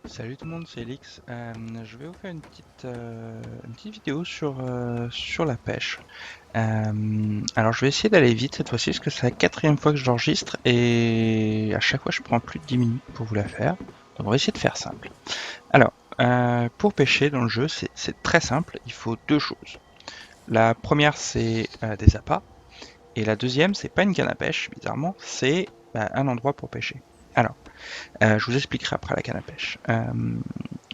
Salut tout le monde, c'est Elix. Je vais vous faire une petite vidéo sur la pêche. Alors je vais essayer d'aller vite cette fois-ci parce que c'est la quatrième fois que je l'enregistre et à chaque fois je prends plus de 10 minutes pour vous la faire. Donc on va essayer de faire simple. Alors, pour pêcher dans le jeu, c'est très simple, il faut deux choses. La première c'est des appâts et la deuxième c'est pas une canne à pêche, bizarrement, c'est un endroit pour pêcher. Alors, je vous expliquerai après la canne à pêche.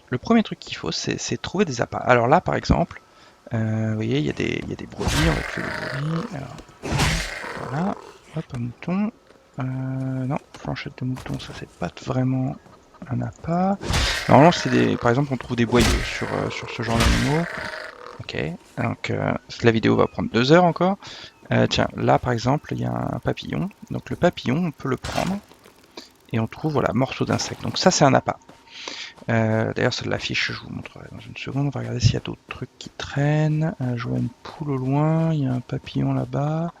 Le premier truc qu'il faut, c'est trouver des appâts. Alors là, par exemple, vous voyez, il y a des brebis, on va tuer les brebis. Alors, voilà, hop, un mouton. Non, flanchette de mouton, ça c'est pas vraiment un appât. Normalement, c'est des, par exemple, on trouve des boyaux sur ce genre d'animaux. Ok, donc la vidéo va prendre 2 heures encore. Tiens, là par exemple, il y a un papillon. Donc le papillon, on peut le prendre et on trouve voilà morceau d'insecte. Donc ça c'est un appât. D'ailleurs, ça l'affiche, je vous montrerai dans une seconde. On va regarder s'il y a d'autres trucs qui traînent. Je vois une poule au loin, il y a un papillon là-bas.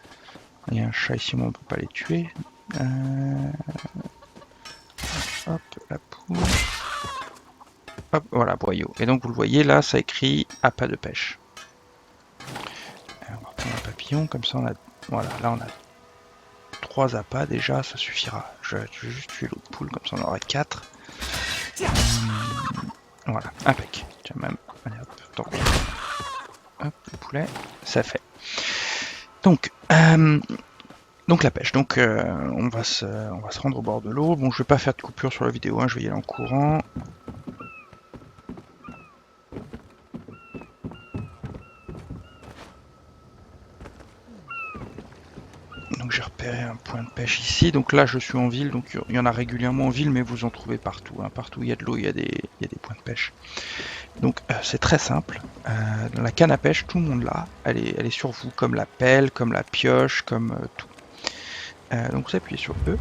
Il y a un chat ici, mais on ne peut pas les tuer. Euh, hop, la poule. Hop, voilà, boyau. Et donc, vous le voyez, là, ça écrit appât de pêche. On va prendre un papillon, comme ça, on a. Voilà, là, on a 3 appâts déjà, ça suffira. Je vais juste tuer l'autre poule, comme ça, on en aura 4. Voilà, impec. Tiens, même. Allez, hop, tant hop, le poulet, ça fait. Donc, donc la pêche. Donc on va se rendre au bord de l'eau. Bon, je vais pas faire de coupure sur la vidéo, hein, je vais y aller en courant. Donc j'ai repéré un point de pêche ici. Donc là je suis en ville, donc il y en a régulièrement en ville, mais vous en trouvez partout. Hein. Partout où il y a de l'eau, il y a des points de pêche. Donc c'est très simple. Dans la canne à pêche, tout le monde l'a. Elle est sur vous, comme la pelle, comme la pioche, comme tout. Donc vous appuyez sur E.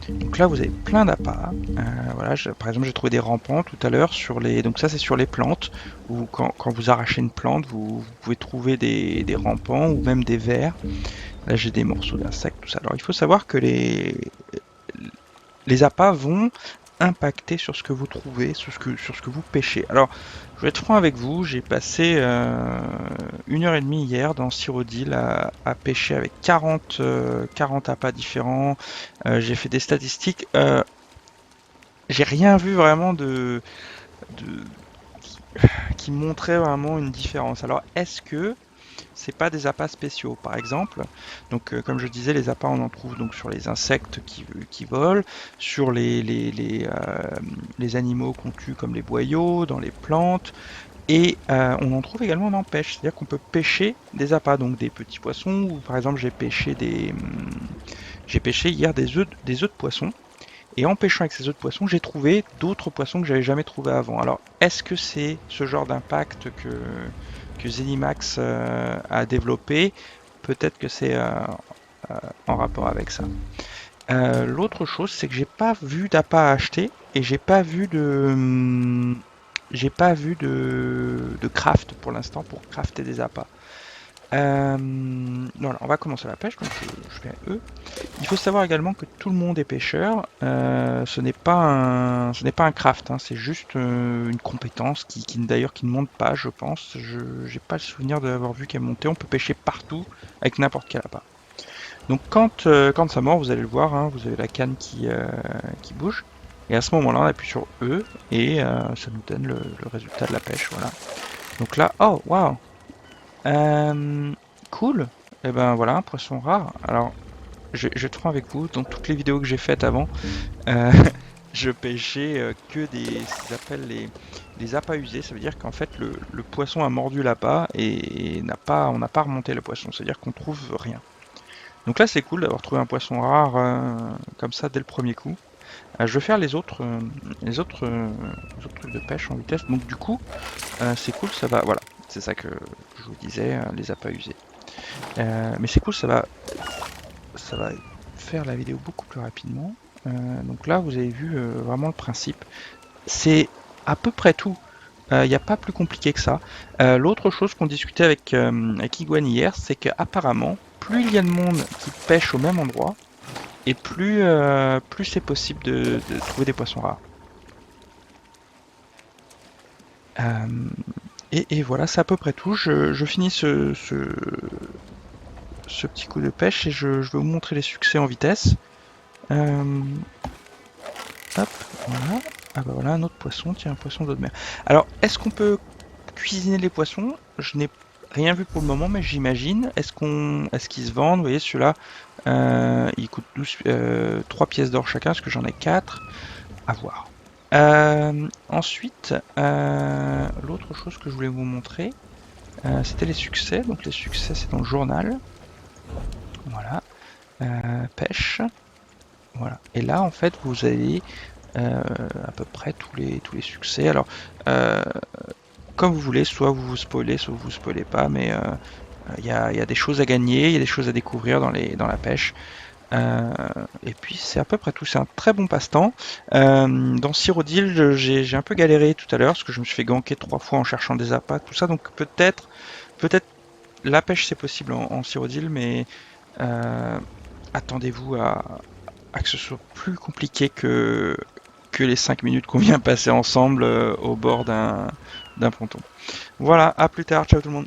Donc là, vous avez plein d'appâts. Voilà, par exemple, j'ai trouvé des rampants tout à l'heure sur les. Donc ça, c'est sur les plantes. Où quand vous arrachez une plante, vous pouvez trouver des rampants ou même des vers. Là, j'ai des morceaux d'insectes, tout ça. Alors, il faut savoir que les appâts vont impacter sur ce que vous trouvez, sur ce que vous pêchez. Alors, je vais être franc avec vous, j'ai passé 1 heure et demie hier dans Cyrodiil à pêcher avec 40 appâts différents. J'ai fait des statistiques. J'ai rien vu vraiment de qui montrait vraiment une différence. Alors, est-ce que c'est pas des appâts spéciaux, par exemple? Donc, comme je disais, les appâts, on en trouve donc sur les insectes qui volent, sur les animaux qu'on tue comme les boyaux, dans les plantes, et on en trouve également en pêche. C'est-à-dire qu'on peut pêcher des appâts, donc des petits poissons, ou par exemple, j'ai pêché hier des œufs de poisson. Et en pêchant avec ces autres poissons, j'ai trouvé d'autres poissons que j'avais jamais trouvé avant. Alors, est-ce que c'est ce genre d'impact que Zenimax a développé? Peut-être que c'est en rapport avec ça. L'autre chose, c'est que j'ai pas vu d'appât à acheter et j'ai pas vu de craft pour l'instant pour crafter des appâts. Voilà, on va commencer la pêche, donc je fais E. Il faut savoir également que tout le monde est pêcheur. Ce n'est pas un craft, hein, c'est juste une compétence d'ailleurs qui ne monte pas, je pense. Je n'ai pas le souvenir d'avoir vu qu'elle montait. On peut pêcher partout avec n'importe quel appât. Donc quand ça mord, vous allez le voir, hein, vous avez la canne qui bouge. Et à ce moment-là, on appuie sur E et ça nous donne le résultat de la pêche. Voilà. Donc là, oh waouh, euh, cool. Et ben voilà, un poisson rare. Alors je te prends avec vous. Dans toutes les vidéos que j'ai faites avant, euh, je pêchais que ce qu'ils appellent les appâts usés. Ça veut dire qu'en fait le poisson a mordu l'appât et on n'a pas remonté le poisson. C'est-à-dire qu'on trouve rien. Donc là c'est cool d'avoir trouvé un poisson rare comme ça dès le premier coup. Je vais faire les autres trucs de pêche en vitesse. Donc du coup c'est cool, ça va. Voilà, c'est ça que je vous disais, les appâts usés. Mais c'est cool, ça va faire la vidéo beaucoup plus rapidement. Donc là, vous avez vu vraiment le principe. C'est à peu près tout. Il n'y a pas plus compliqué que ça. L'autre chose qu'on discutait avec Iguane hier, c'est qu'apparemment, plus il y a de monde qui pêche au même endroit, et plus c'est possible de trouver des poissons rares. Et voilà, c'est à peu près tout. Je finis ce petit coup de pêche et je vais vous montrer les succès en vitesse. Hop, voilà. Ah bah voilà, un autre poisson, tiens, un poisson d'eau de mer. Alors, est-ce qu'on peut cuisiner les poissons? Je n'ai rien vu pour le moment, mais j'imagine. Est-ce qu'ils se vendent? Vous voyez, celui-là, il coûte 3 pièces d'or chacun, parce que j'en ai 4. À voir. Ensuite, l'autre chose que je voulais vous montrer, c'était les succès. Donc les succès, c'est dans le journal. Voilà. Pêche. Voilà. Et là, en fait, vous avez à peu près tous les succès. Alors, euh, comme vous voulez, soit vous vous spoilez, soit vous vous spoilez pas, mais il y a des choses à gagner, il y a des choses à découvrir dans la pêche. Euh, et puis c'est à peu près tout, c'est un très bon passe-temps. Dans Cyrodiil, j'ai un peu galéré tout à l'heure parce que je me suis fait ganker 3 fois en cherchant des appâts, tout ça. Donc peut-être la pêche c'est possible en Cyrodiil, mais euh, attendez-vous à que ce soit plus compliqué que les 5 minutes qu'on vient passer ensemble au bord d'un ponton. Voilà, à plus tard, ciao tout le monde.